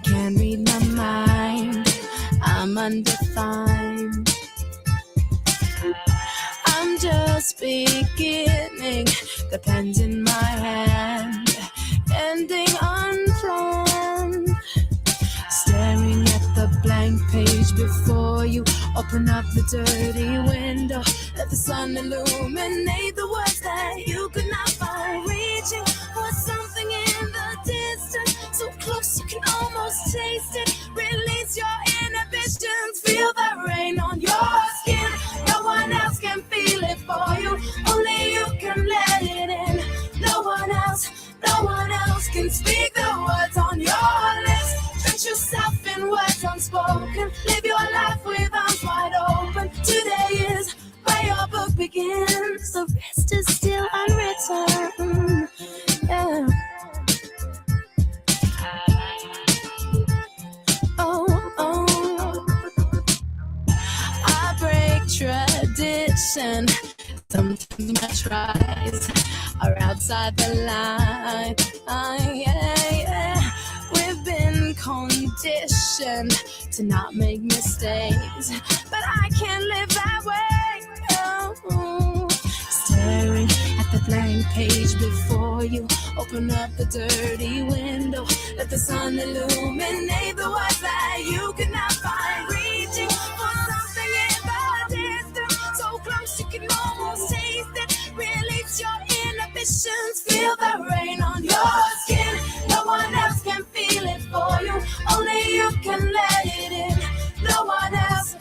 Can't read my mind, I'm undefined. I'm just beginning, the pen's in my hand, ending unplanned. Staring at the blank page before you, open up the dirty window, let the sun illuminate the words that you could not find. Reaching for something in the distance, so close you can almost taste it. Release your inhibitions, feel the rain on your skin. No one else can feel it for you, only you can let it in. No one else can speak the words on your lips. Drench yourself in words unspoken, live your life with arms wide open. Today is where your book begins, the rest is still unwritten. Yeah. I break tradition. Sometimes my tries are outside the line. We've been conditioned to not make mistakes, but I can't live that way. Oh. Staring at the blank page before you, open up the dirty window, let the sun illuminate the words that you could not find. Reaching for something in the distance, so close you can almost taste it. Release your inhibitions, feel the rain on your skin. No one else can feel it for you, only you can let it in. No one else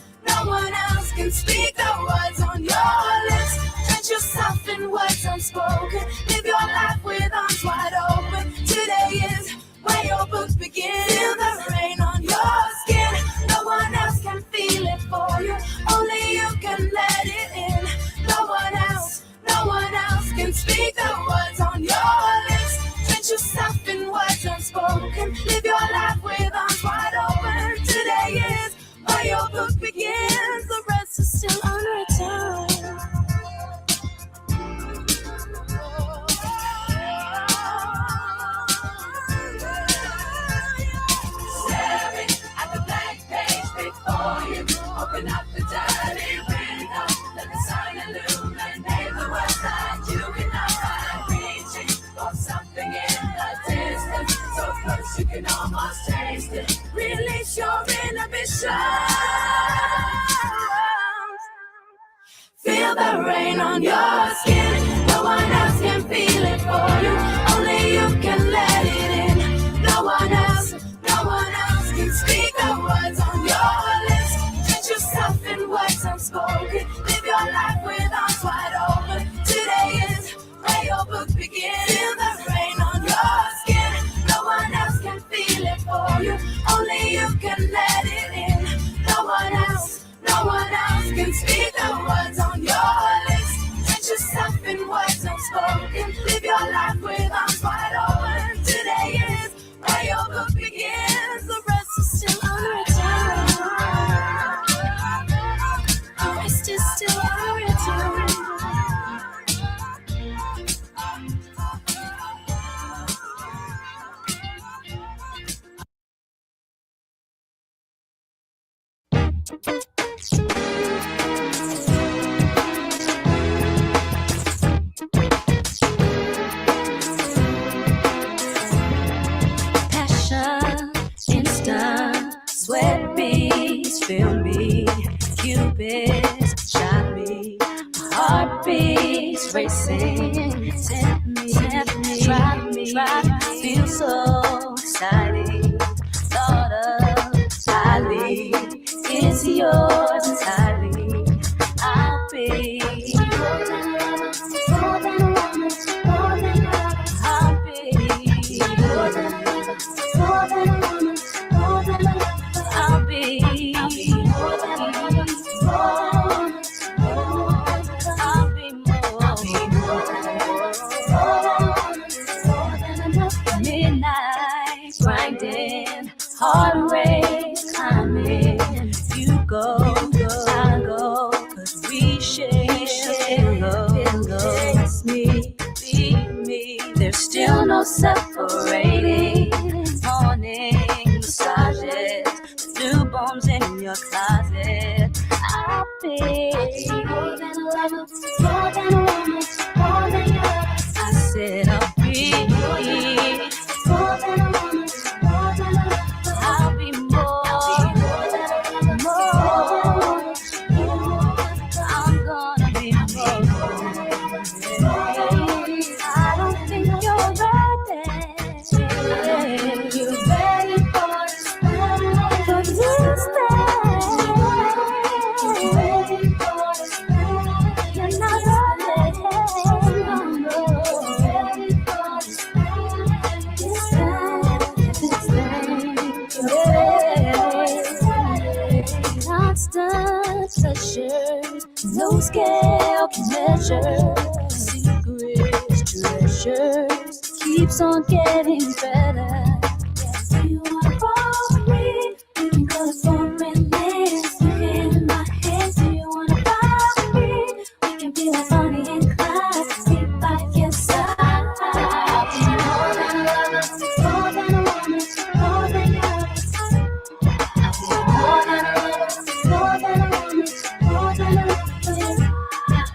can speak the words on your lips. Drench yourself in words unspoken, live your life with arms wide open. Today is where your books begin. Feel the rain on your skin. No one else can feel it for you, only you can let it in. No one else can speak the words on your lips. Drench yourself in words unspoken, live your life with arms wide open. Today is where your book begins, the rest is still unwritten. Staring at the blank page before you, open up the dirty window, let the sun illuminate the words that you cannot find. Reaching for something in the distance, so close you can almost taste it. Release your inhibitions, feel the rain on your skin. No one else can feel it for you, only you can let it in. No one else can speak the words on your lips. Drench yourself in words unspoken, live your life with arms wide open. Today is where your book begins. Feel the rain on your skin. No one else can feel it for you, only you can let it in. No one else can speak the words on your lips. Drench yourself in words unspoken, live your life with arms wide open. Today is where your book begins, the rest is still unwritten. The rest is still unwritten. Passion, instant, sweat beats, feel me, Cupid's shot me, my heart beats racing, tempt me, drive me, feel so exciting, thought of highly, it's yours entirely, I'll be more than a lover, more than a woman, more than a lover, I'll be more than a lover, more than a woman, more than a lover, I'll be more than a lover, more, I'll be more than a lover, midnight grinding, heart rate climbing, you go, separating. Morning massages, newborns in your closet. I'll be more than a lover, more than a woman, more than your lover. I said I'll be more than a woman, more than a lover. I'll be more than a lover, more. I'm gonna be more. I don't think you're ready. You're ready for this thing. You're ready for this. You're not ready. You're ready for this thing. Constant pressure, no scale can measure. Secrets, treasures, keeps on getting better. Do you wanna roll with me? We can go to foreign lands. You in my hands. Do you wanna roll with me? We can be like Bonnie and Clyde. Be by your side. I'll be more than a lover, more than a woman, more than your lover. More than a lover, more than a woman, more than a lover.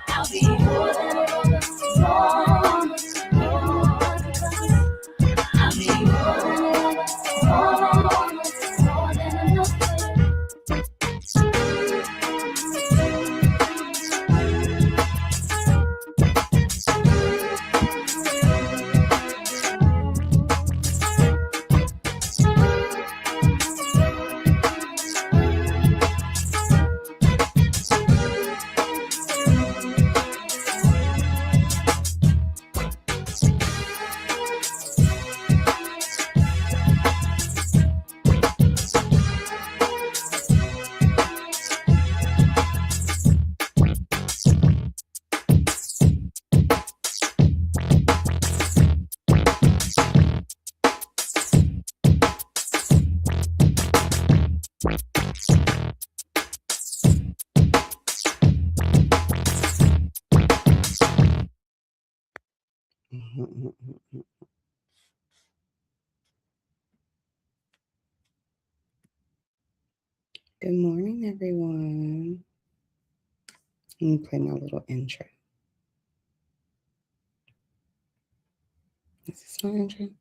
I'll be more than a lover, more. I'll be more than a lover, more than a lover. Good morning, everyone. Let me play my little intro. Is this my intro?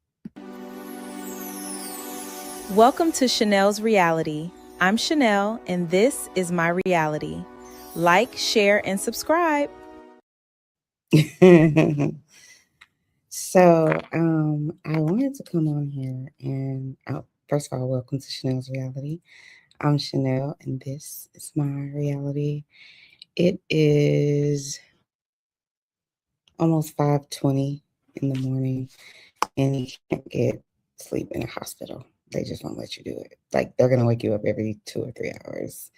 Welcome to Chanel's Reality. I'm Chanel, and this is my reality. Like, share, and subscribe. So, I wanted to come on here and first of all, welcome to Chanel's Reality. I'm Chanel, and this is my reality. It is almost 5:20 in the morning, and you can't get sleep in a hospital. They just won't let you do it. Like, they're going to wake you up every 2 or 3 hours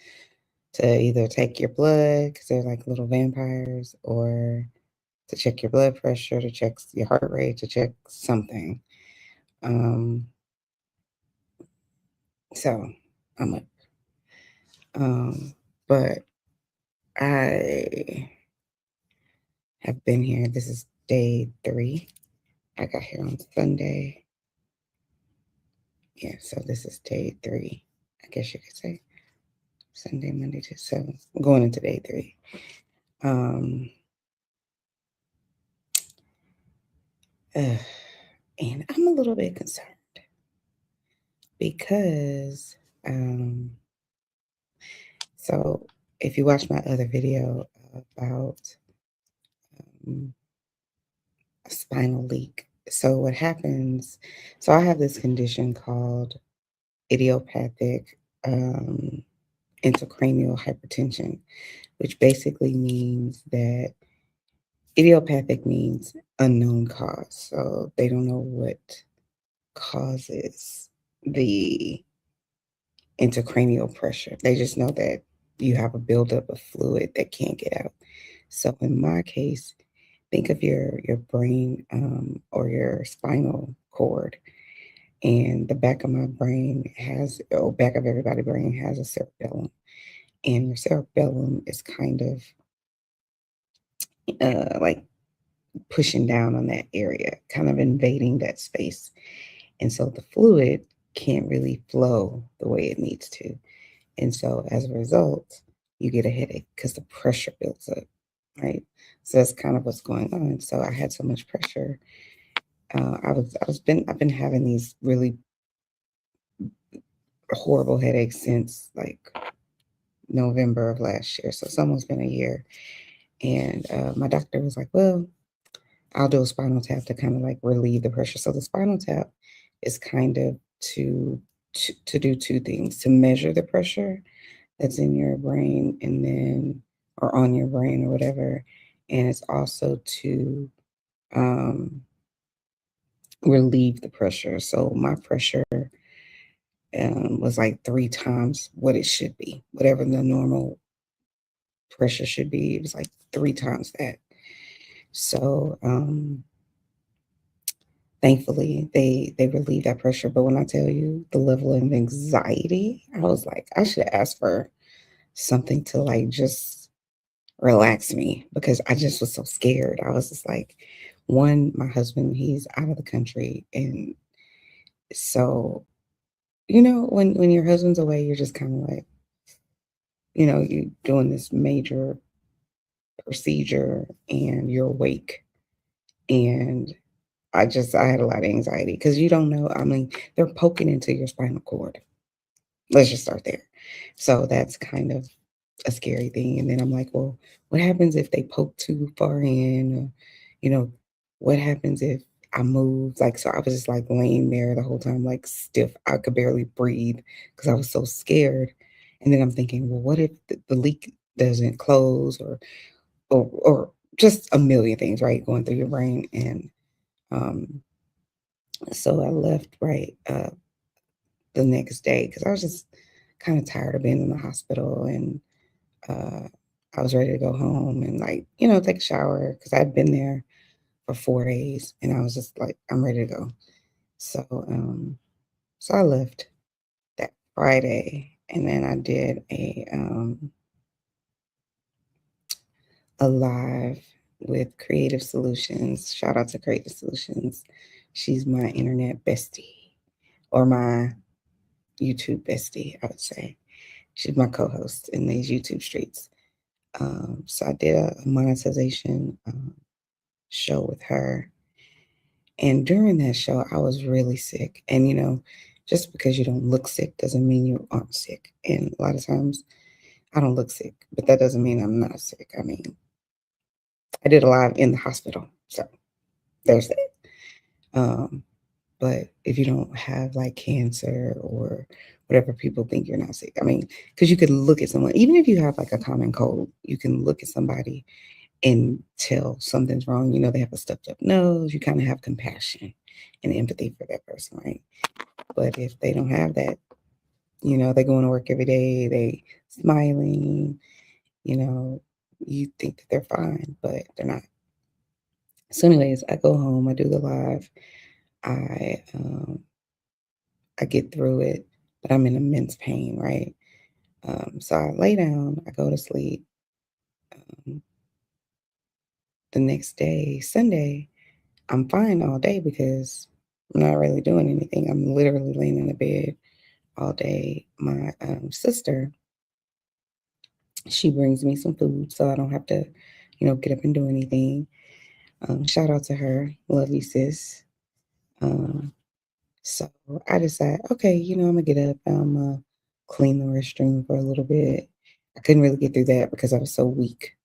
to either take your blood, because they're like little vampires, or to check your blood pressure, to check your heart rate, to check something. So I'm up. But I have been here. This is day 3. I got here on Sunday. Yeah, so this is day 3, I guess you could say. Sunday, Monday, Tuesday. So I'm going into day 3. And I'm a little bit concerned because so if you watch my other video about a spinal leak, so what happens, so I have this condition called idiopathic intracranial hypertension, which basically means that idiopathic means unknown cause. So they don't know what causes the intracranial pressure. They just know that you have a buildup of fluid that can't get out. So in my case, think of your brain or your spinal cord, and the back of my brain has, back of everybody's brain has a cerebellum, and your cerebellum is kind of like pushing down on that area, kind of invading that space. And so the fluid can't really flow the way it needs to. And so as a result, you get a headache because the pressure builds up, right? So that's kind of what's going on. So I had so much pressure. I've been having these really horrible headaches since like November of last year. So it's almost been a year. And my doctor was like, well, I'll do a spinal tap to kind of like relieve the pressure. So the spinal tap is kind of to do two things: to measure the pressure that's in your brain and then or on your brain or whatever, and it's also to relieve the pressure. So my pressure was like 3 times what it should be. Whatever the normal pressure should be, it was like 3 times that. So thankfully they relieve that pressure. But when I tell you the level of anxiety, I was like, I should ask for something to like just relax me because I just was so scared. I was just like, one, my husband, he's out of the country. And so, when your husband's away, you're just kind of like, you doing this major procedure and you're awake. And I had a lot of anxiety because you don't know. I mean, they're poking into your spinal cord. Let's just start there. So that's kind of a scary thing. And then I'm like, well, what happens if they poke too far in? Or, what happens if I move? Like, so I was just like laying there the whole time, like stiff. I could barely breathe because I was so scared. And then I'm thinking, well, what if the leak doesn't close or just a million things, right? Going through your brain. And um, so I left the next day because I was just kind of tired of being in the hospital and uh, I was ready to go home and like, take a shower because I'd been there for 4 days and I was just like, I'm ready to go. So, so I left that Friday and then I did a live with Creative Solutions. Shout out to Creative Solutions. She's my internet bestie or my YouTube bestie, I would say. She's my co-host in these YouTube streets. So I did a monetization show with her. And during that show, I was really sick. And, just because you don't look sick doesn't mean you aren't sick. And a lot of times I don't look sick, but that doesn't mean I'm not sick. I mean, I did a live in the hospital. So there's that. But if you don't have like cancer or whatever, people think you're not sick. I mean, because you could look at someone, even if you have like a common cold, you can look at somebody and tell something's wrong. They have a stuffed up nose. You kind of have compassion and empathy for that person, right? But if they don't have that, they going to work every day, they smiling, you think that they're fine, but they're not. So anyways, I go home, I do the live. I get through it, but I'm in immense pain, right? So I lay down, I go to sleep. The next day, Sunday, I'm fine all day because I'm not really doing anything. I'm literally laying in the bed all day. My sister, she brings me some food so I don't have to, get up and do anything. Shout out to her. Love you, sis. So I decided, okay, I'm gonna get up. I'm gonna clean the restroom for a little bit. I couldn't really get through that because I was so weak,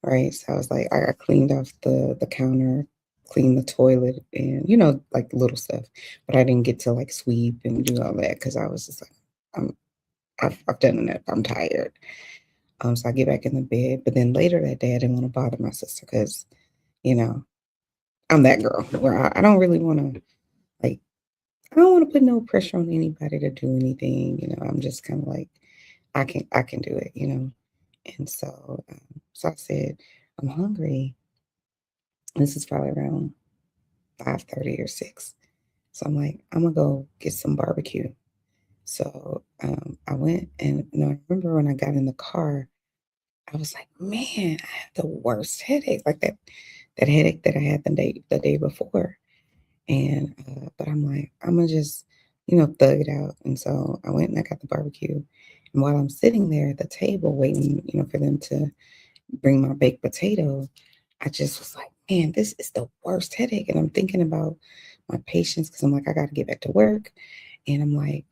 right? So I was like, I cleaned off the counter, cleaned the toilet, and like little stuff. But I didn't get to like sweep and do all that because I was just like, I've done enough. I'm tired. So I get back in the bed. But then later that day, I didn't want to bother my sister because, I'm that girl where I don't really want to like. I don't want to put no pressure on anybody to do anything. I'm just kind of like, I can do it. And so I said, I'm hungry. This is probably around 5:30 or 6. So I'm like, I'm gonna go get some barbecue. So I went and I remember when I got in the car, I was like, man, I have the worst headache. Like that headache that I had the day before. And but I'm like, I'm gonna just, thug it out. And so I went and I got the barbecue. And while I'm sitting there at the table waiting, for them to bring my baked potato, I just was like, man, this is the worst headache. And I'm thinking about my patients because I'm like, I got to get back to work. And I'm like,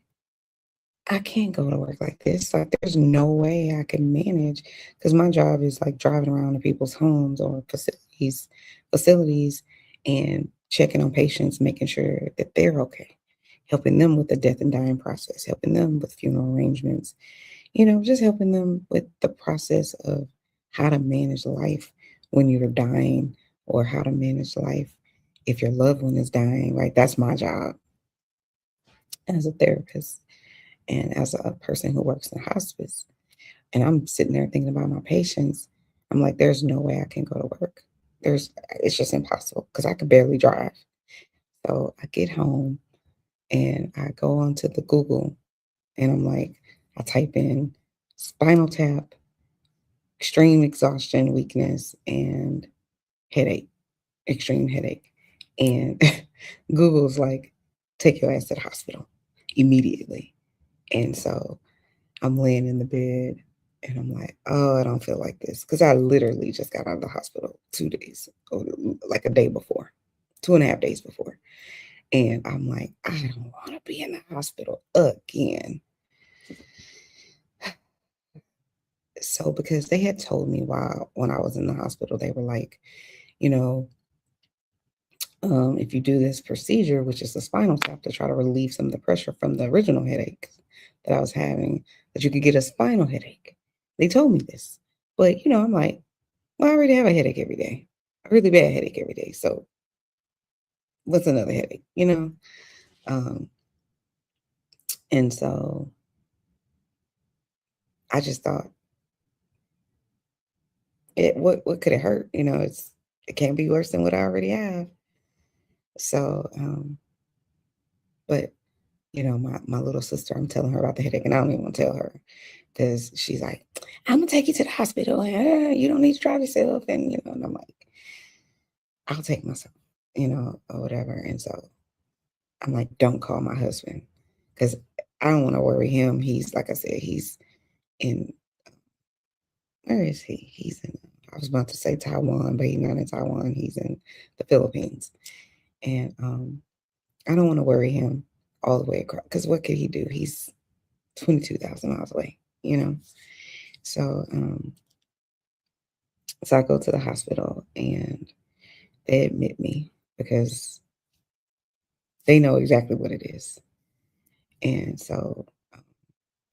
I can't go to work like this. Like, there's no way I can manage because my job is like driving around to people's homes or facilities and checking on patients, making sure that they're okay, helping them with the death and dying process, helping them with funeral arrangements, just helping them with the process of how to manage life when you're dying or how to manage life if your loved one is dying, right? That's my job as a therapist and as a person who works in hospice. And I'm sitting there thinking about my patients. I'm like, there's no way I can go to work. It's just impossible because I could barely drive. So I get home and I go onto the Google and I'm like, I type in spinal tap, extreme exhaustion, weakness, and headache, extreme headache. And Google's like, take your ass to the hospital immediately. And so I'm laying in the bed and I'm like, oh, I don't feel like this. Because I literally just got out of the hospital 2 days, or like a day before, 2.5 days before. And I'm like, I don't want to be in the hospital again. So because they had told me when I was in the hospital, they were like, if you do this procedure, which is the spinal tap to try to relieve some of the pressure from the original headache that I was having, that you could get a spinal headache. They told me this. But, I'm like, well, I already have a headache every day, a really bad headache every day. So what's another headache, And so I just thought, what could it hurt? It can't be worse than what I already have. So, but my little sister, I'm telling her about the headache, and I don't even want to tell her because she's like, I'm gonna take you to the hospital, and you don't need to drive yourself, and and I'm like, I'll take myself, or whatever. And so I'm like, don't call my husband because I don't want to worry him. He's, like I said, he's in, where is he? He's in, I was about to say Taiwan, but he's not in Taiwan. He's in the Philippines. And I don't want to worry him all the way across because what could he do? He's 22,000 miles away, So, so I go to the hospital and they admit me because they know exactly what it is. And so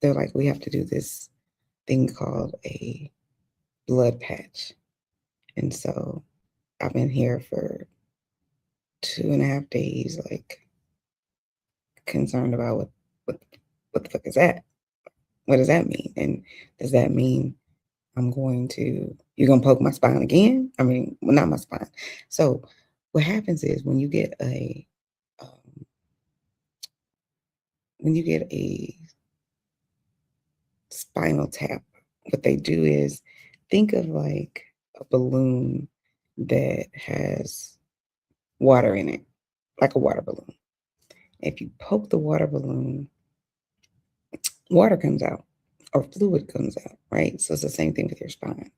they're like, we have to do this thing called a blood patch. And so I've been here for 2.5 days, like concerned about what the fuck is that? What does that mean? And does that mean you're going to poke my spine again? I mean, well, not my spine. So what happens is when you get a spinal tap, what they do is think of like a balloon that has water in it, like a water balloon. If you poke the water balloon, water comes out or fluid comes out, right? So it's the same thing with your spine,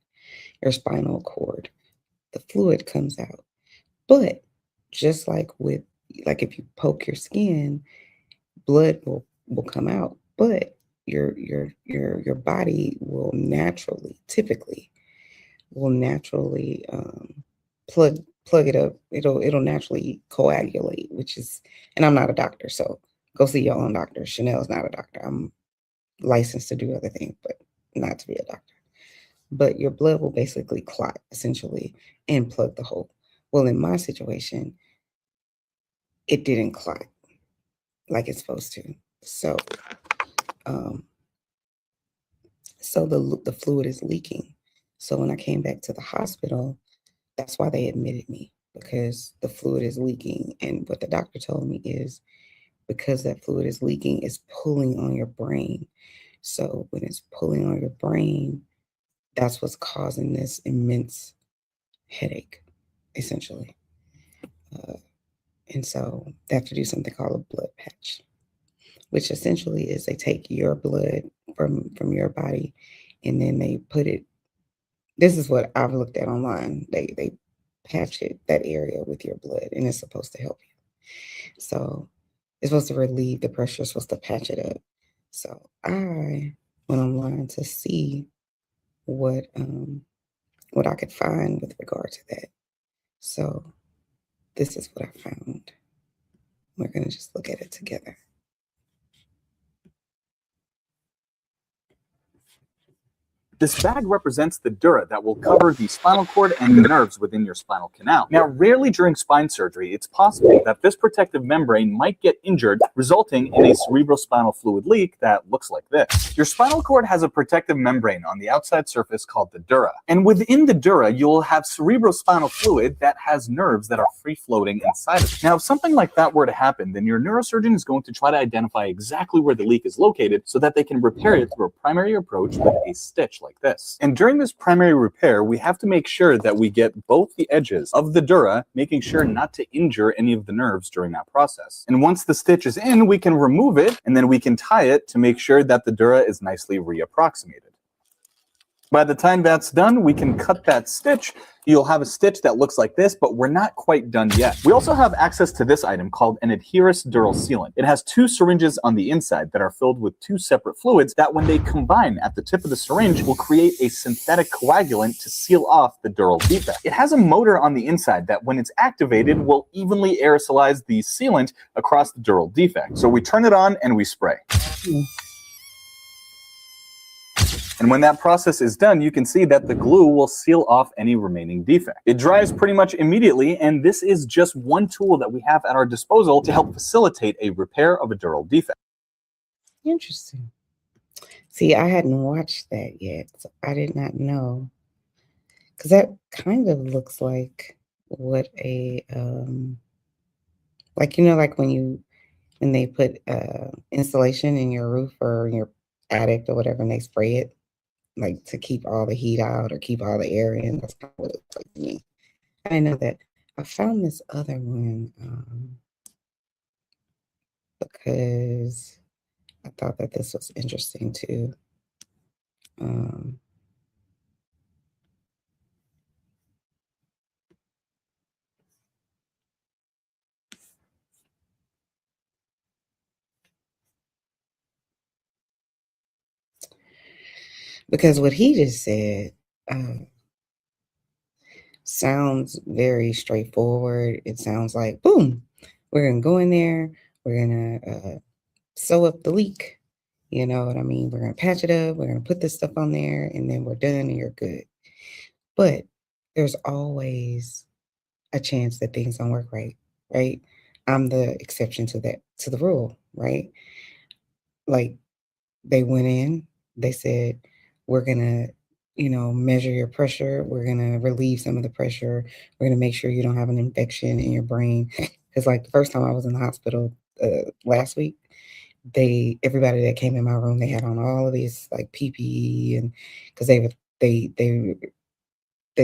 your spinal cord. The fluid comes out. But just like if you poke your skin, blood will come out, but your body typically plug it up. It'll naturally coagulate, which is, and I'm not a doctor, so go see your own doctor. Chanel's not a doctor. I'm licensed to do other things, but not to be a doctor. But your blood will basically clot essentially and plug the hole. Well, in my situation, it didn't clot like it's supposed to. So, the fluid is leaking. So when I came back to the hospital, that's why they admitted me, because the fluid is leaking. And what the doctor told me is because that fluid is leaking, it's pulling on your brain. So when it's pulling on your brain, that's what's causing this immense headache. essentially. And so they have to do something called a blood patch, which essentially is they take your blood from your body and then they put it. This is what I've looked at online. They patch that area with your blood, and it's supposed to help you. So it's supposed to relieve the pressure, it's supposed to patch it up. So I went online to see what I could find with regard to that. So this is what I found. We're going to just look at it together. This bag represents the dura that will cover the spinal cord and the nerves within your spinal canal. Now, rarely during spine surgery, it's possible that this protective membrane might get injured, resulting in a cerebrospinal fluid leak that looks like this. Your spinal cord has a protective membrane on the outside surface called the dura. And within the dura, you'll have cerebrospinal fluid that has nerves that are free-floating inside of it. Now, if something like that were to happen, then your neurosurgeon is going to try to identify exactly where the leak is located so that they can repair it through a primary approach with a stitch like this. And during this primary repair, we have to make sure that we get both the edges of the dura, making sure not to injure any of the nerves during that process. And once the stitch is in, we can remove it and then we can tie it to make sure that the dura is nicely reapproximated. By the time that's done, we can cut that stitch. You'll have a stitch that looks like this, but we're not quite done yet. We also have access to this item called an adherus dural sealant. It has 2 syringes on the inside that are filled with 2 separate fluids that when they combine at the tip of the syringe will create a synthetic coagulant to seal off the dural defect. It has a motor on the inside that when it's activated will evenly aerosolize the sealant across the dural defect. So we turn it on and we spray. And when that process is done, you can see that the glue will seal off any remaining defect. It dries pretty much immediately, and this is just one tool that we have at our disposal to help facilitate a repair of a dural defect. Interesting. See, I hadn't watched that yet, so I did not know. Because that kind of looks like what a, like, like when they put insulation in your roof or in your attic or whatever, and they spray it, like to keep all the heat out or keep all the air in. That's kind of what it looks like to me. I know that I found this other one because I thought that this was interesting too. Because what he just said sounds very straightforward. It sounds like, boom, we're going to go in there. We're going to sew up the leak. You know what I mean? We're going to patch it up. We're going to put this stuff on there and then we're done and you're good. But there's always a chance that things don't work right? I'm the exception to the rule, right? Like they went in, they said, we're going to, measure your pressure. We're going to relieve some of the pressure. We're going to make sure you don't have an infection in your brain. Because like the first time I was in the hospital last week, everybody that came in my room, they had on all of these like PPE, and because they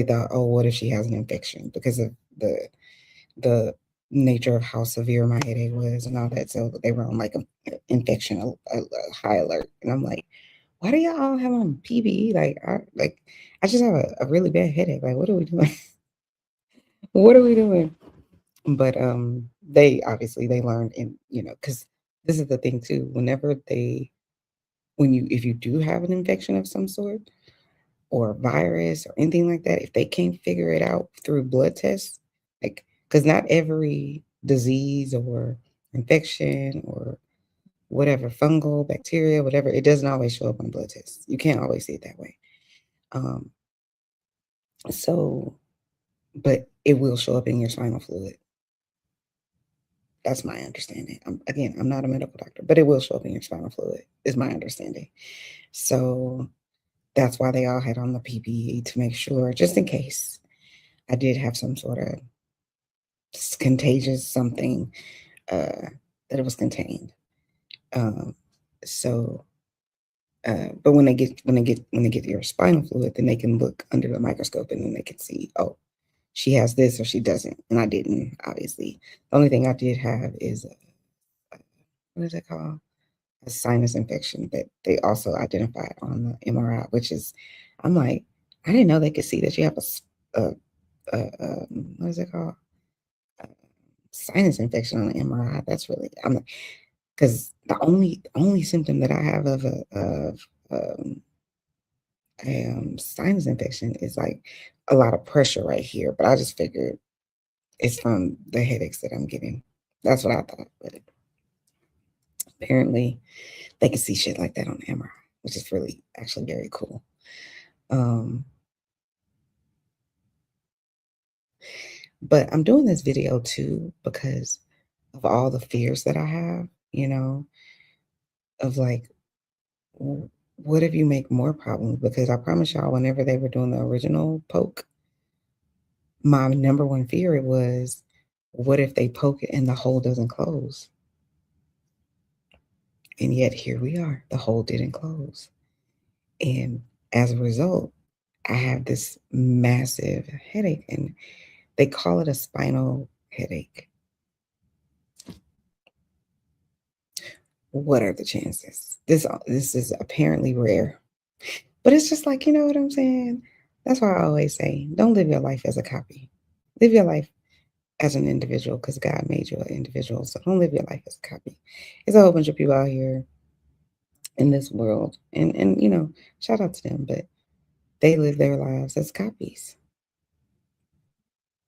thought, oh, what if she has an infection because of the nature of how severe my headache was and all that. So they were on like an infection, a high alert. And I'm like, why do y'all all have on PPE? I just have a really bad headache. Like, what are we doing? What are we doing? But they learned, and because this is the thing too. If you do have an infection of some sort or a virus or anything like that, if they can't figure it out through blood tests, like, because not every disease or infection or whatever, fungal, bacteria, whatever, it doesn't always show up on blood tests. You can't always see it that way. But it will show up in your spinal fluid. That's my understanding. I'm not a medical doctor, but it will show up in your spinal fluid, is my understanding. So that's why they all had on the PPE to make sure, just in case I did have some sort of contagious something, that it was contained. But when they get your spinal fluid, then they can look under the microscope and then they can see, oh, she has this or she doesn't. And I didn't, obviously. The only thing I did have is, what is it called? A sinus infection that they also identified on the MRI, which is, I'm like, I didn't know they could see that you have what is it called? Sinus infection on the MRI. That's really, I'm like, because the only symptom that I have of sinus infection is like a lot of pressure right here. But I just figured it's from the headaches that I'm getting. That's what I thought. But apparently they can see shit like that on the MRI, which is really actually very cool. But I'm doing this video too because of all the fears that I have, of like, what if you make more problems? Because I promise y'all, whenever they were doing the original poke, my number one fear was, what if they poke it and the hole doesn't close? And yet here we are, the hole didn't close. And as a result, I have this massive headache, and they call it a spinal headache. What are the chances? This is apparently rare, but it's just like, you know what I'm saying? That's why I always say, don't live your life as a copy. Live your life as an individual, because God made you an individual. So don't live your life as a copy. There's a whole bunch of people out here in this world, and shout out to them, but they live their lives as copies.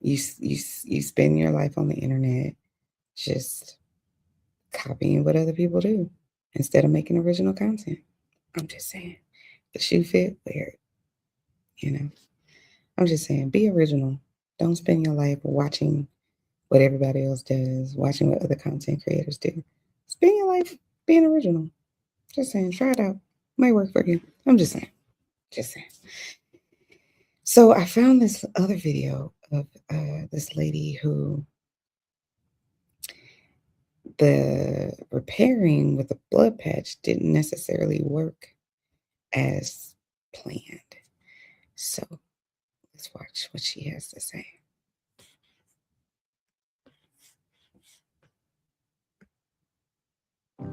You spend your life on the internet just copying what other people do instead of making original content. I'm just saying, the shoe fit, wear it. I'm just saying, be original. Don't spend your life watching what everybody else does, watching what other content creators do. Spend your life being original. Just saying, try it out. Might work for you. I'm just saying. So I found this other video of this lady who the repairing with the blood patch didn't necessarily work as planned. So let's watch what she has to say.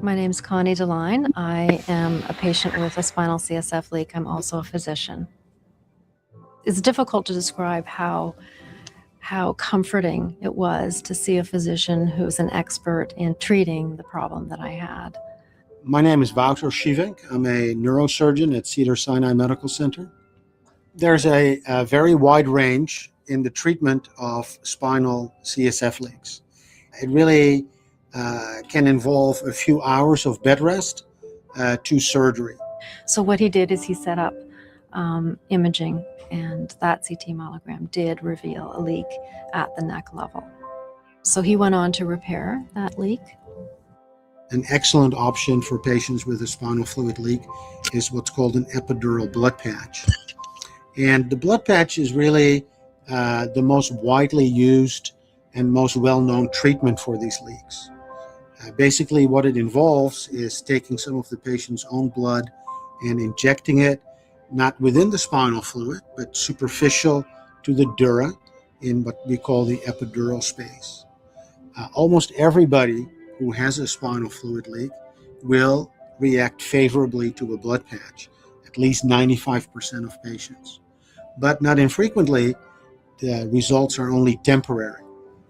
My name is Connie DeLine. I am a patient with a spinal CSF leak. I'm also a physician. It's difficult to describe how comforting it was to see a physician who's an expert in treating the problem that I had. My name is Wouter Schivink. I'm a neurosurgeon at Cedars-Sinai Medical Center. There's a very wide range in the treatment of spinal CSF leaks. It really can involve a few hours of bed rest to surgery. So what he did is he set up imaging, and that CT myelogram did reveal a leak at the neck level. So he went on to repair that leak. An excellent option for patients with a spinal fluid leak is what's called an epidural blood patch. And the blood patch is really the most widely used and most well-known treatment for these leaks. Basically, what it involves is taking some of the patient's own blood and injecting it, not within the spinal fluid, but superficial to the dura in what we call the epidural space. Almost everybody who has a spinal fluid leak will react favorably to a blood patch, at least 95% of patients. But not infrequently, the results are only temporary.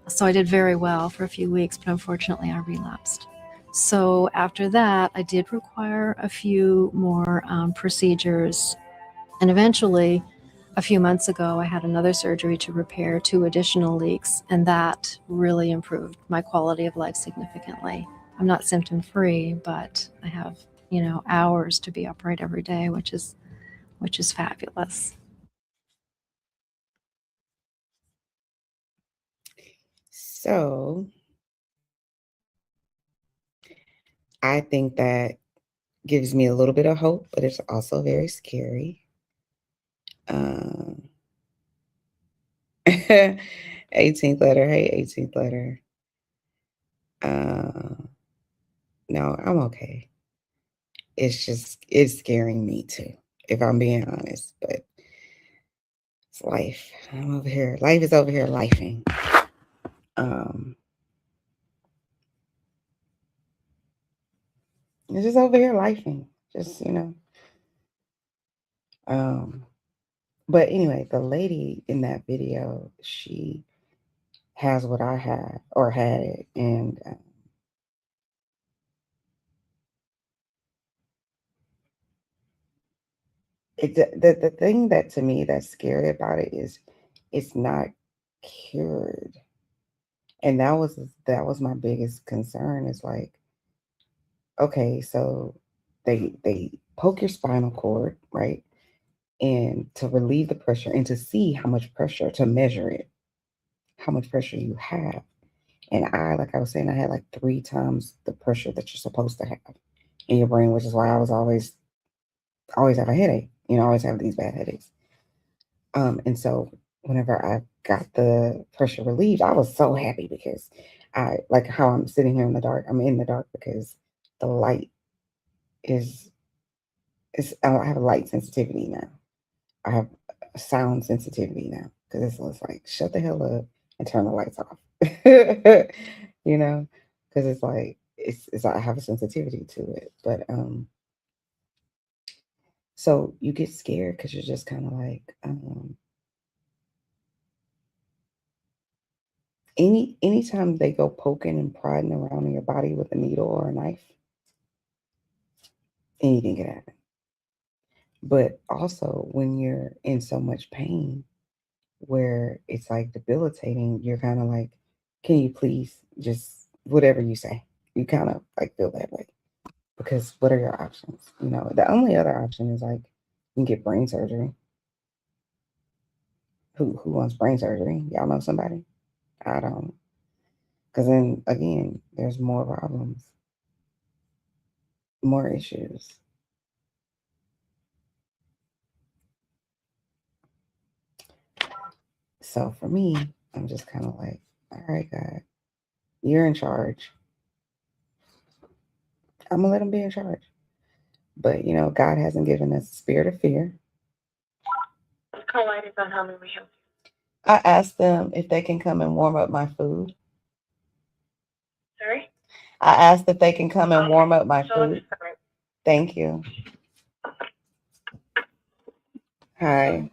So I did very well for a few weeks, but unfortunately I relapsed. So after that, I did require a few more procedures. And eventually, a few months ago, I had another surgery to repair 2 additional leaks, and that really improved my quality of life significantly. I'm not symptom-free, but I have, hours to be upright every day, which is fabulous. So I think that gives me a little bit of hope, but it's also very scary. 18th letter. Hey, 18th letter. No, I'm okay. It's scaring me too, if I'm being honest. But It's life. I'm over here. Life is over here lifing. It's just over here lifing. Just, But anyway, the lady in that video, she has what I had or had it. And the thing that to me that's scary about it is it's not cured. And that was my biggest concern is like, okay, so they poke your spinal cord, right? And to relieve the pressure and to see how much pressure, to measure it, how much pressure you have. And like I was saying, I had like 3 times the pressure that you're supposed to have in your brain, which is why I was always have a headache, always have these bad headaches. And so whenever I got the pressure relieved, I was so happy because I like how I'm sitting here in the dark. I'm in the dark because the light I have a light sensitivity now. I have a sound sensitivity now because it's like, shut the hell up and turn the lights off, because it's like, it's I have a sensitivity to it. But, so you get scared because you're just kind of like, anytime they go poking and prodding around in your body with a needle or a knife, anything can happen. But also when you're in so much pain where it's like debilitating, you're kind of like, can you please just whatever you say? You kind of like feel that way because what are your options? The only other option is like you can get brain surgery. Who wants brain surgery? Y'all know somebody? I don't. Because then again, there's more problems, more issues. So for me, I'm just kind of like, all right, God, you're in charge. I'm going to let him be in charge. But, God hasn't given us a spirit of fear. I asked them if they can come and warm up my food. Sorry? I asked if they can come and warm up my food. Thank you. Hi.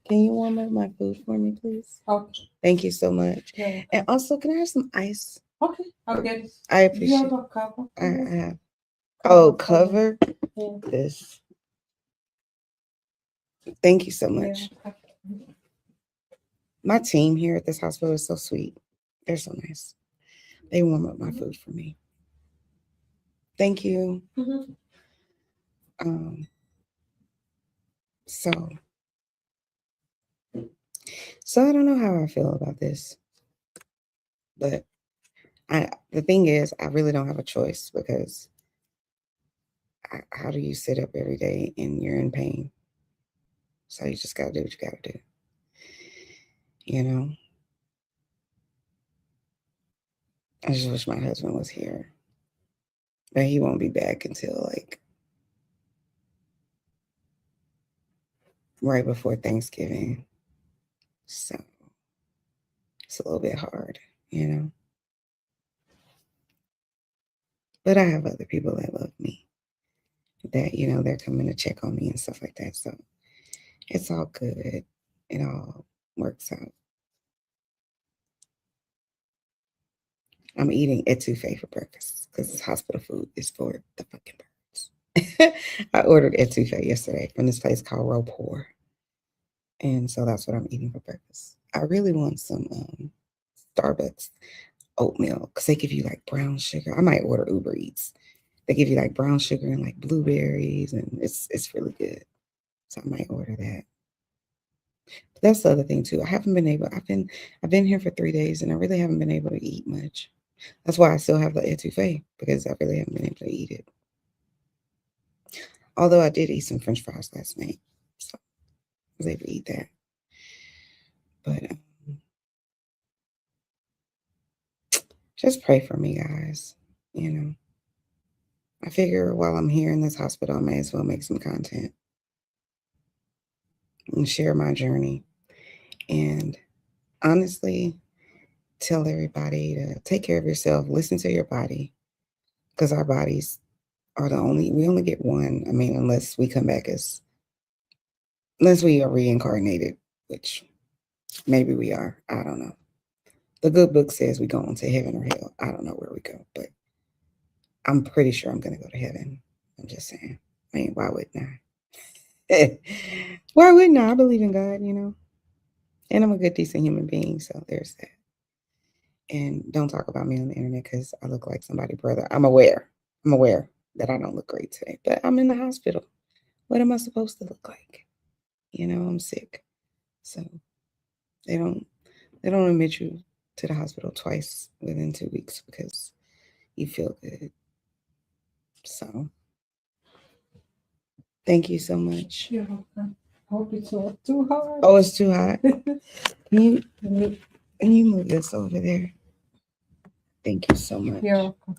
Can you warm up my food for me, please? Okay. Thank you so much. Yeah. And also, can I have some ice? Okay, I'll get it. I appreciate it. Do you have a cover? I have. Oh, cover Yeah. this. Thank you so much. Yeah. My team here at this hospital is so sweet. They're so nice. They warm up my food for me. Thank you. Mm-hmm. So I don't know how I feel about this, but the thing is, I really don't have a choice because how do you sit up every day and you're in pain? So you just got to do what you got to do. I just wish my husband was here, but he won't be back until like right before Thanksgiving. So it's a little bit hard, But I have other people that love me that, they're coming to check on me and stuff like that. So it's all good. It all works out. I'm eating etouffee for breakfast because this hospital food is for the fucking birds. I ordered etouffee yesterday from this place called Ropor. And so that's what I'm eating for breakfast. I really want some Starbucks oatmeal because they give you like brown sugar. I might order Uber Eats. They give you like brown sugar and like blueberries, and it's really good. So I might order that. But that's the other thing too. I've been here for 3 days and I really haven't been able to eat much. That's why I still have the etouffee because I really haven't been able to eat it. Although I did eat some French fries last night, so I was able to eat that. But just pray for me, guys. I figure while I'm here in this hospital, I may as well make some content and share my journey. And honestly, tell everybody to take care of yourself, listen to your body, because our bodies are we only get one. I mean, unless we come back unless we are reincarnated, which maybe we are. I don't know. The good book says we go on to heaven or hell. I don't know where we go, but I'm pretty sure I'm going to go to heaven. I'm just saying. I mean, why wouldn't I? Why wouldn't I? I believe in God, you know. And I'm a good, decent human being, so there's that. And don't talk about me on the internet because I look like somebody's brother. I'm aware that I don't look great today, but I'm in the hospital. What am I supposed to look like? You know, I'm sick. So they don't admit you to the hospital twice within 2 weeks because you feel good. So thank you so much. You're welcome. Hope it's not too hard. Oh, it's too hot. Can you move this over there? Thank you so much. You're welcome.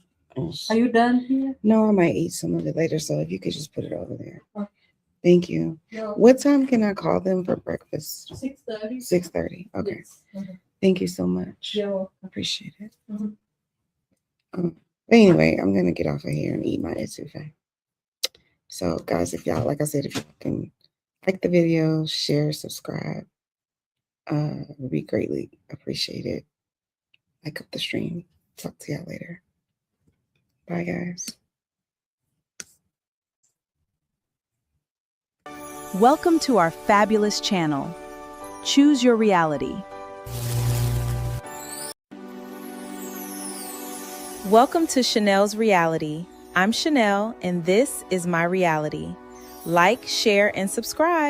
Are you done here? No, I might eat some of it later. So if you could just put it over there. Okay. Thank you. You're What time can I call them for breakfast? 6:30. 6:30. Okay. Yes. Mhm. Thank you so much. You're welcome. Appreciate it. Mhm. But anyway, I'm gonna get off of here and eat my etouffee. So guys, if y'all, like I said, if you can like the video, share, subscribe, would be greatly appreciated. Like up the stream. Talk to y'all later. Bye guys. Welcome to our fabulous channel. Choose your reality. Welcome to Chanel's Reality. I'm Chanel, and this is my reality. Like, share, and subscribe.